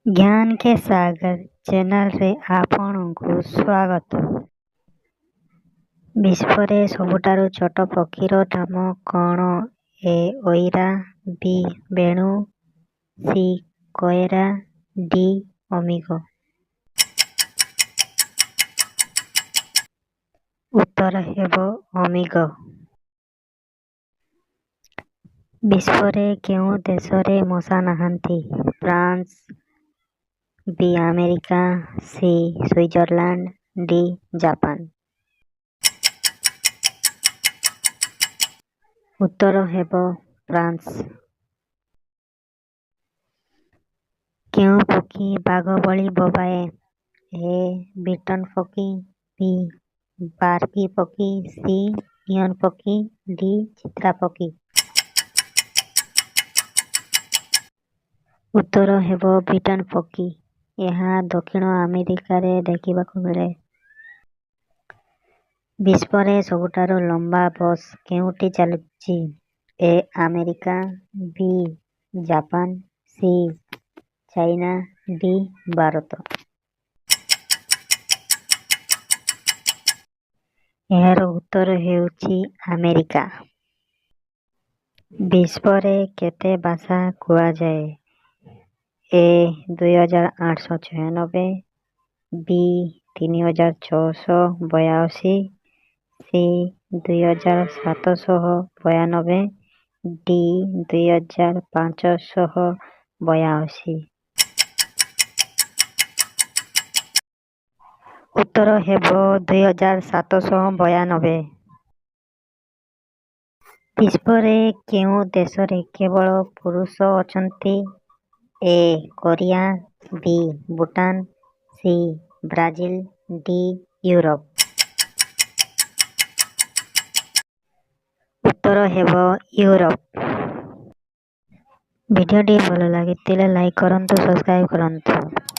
ज्ञान के सागर चैनल रे आपणकु स्वागत। विश्व सबुठारु छोट पक्षीर नाम कौन? ए ओइरा, बी बेणु, सी कोयरा, डी अमिगो। उत्तर हेबो अमिगो। विश्व केउ देश रे मशा नाहांती? फ्रांस, बी अमेरिका, सी स्विट्जरलैंड, डी जापान। उत्तर हेबो फ्रांस। केउ पक्षी बाघ भली बोबाए? ए बिटन पक्षी, बी बार्की पक्षी, सी नियन पक्षी, डी चित्रा पक्षी। उत्तर हेबो बिटन पक्षी। यह दक्षिण अमेरिका रे देखिबाकु मिले। विश्व रे सबुठारु लंबा बस केउटी चलुची? A America, B Japan, C China, D Bharat. यार उत्तर हेउची अमेरिका। विश्व रे केते भाषा कुआ जाए? ए 2896, बी 3682, सी 2792, डी 2582। उत्तर हेबो 2792। विश्व रे केउ देश रे केवल पुरुष अछंती? ए कोरिया, बी भूटान, सी ब्राजिल, डी यूरोप। उत्तर हेबो यूरोप। वीडियो टी भल लगी लाइक करंतु, सब्सक्राइब करंतु।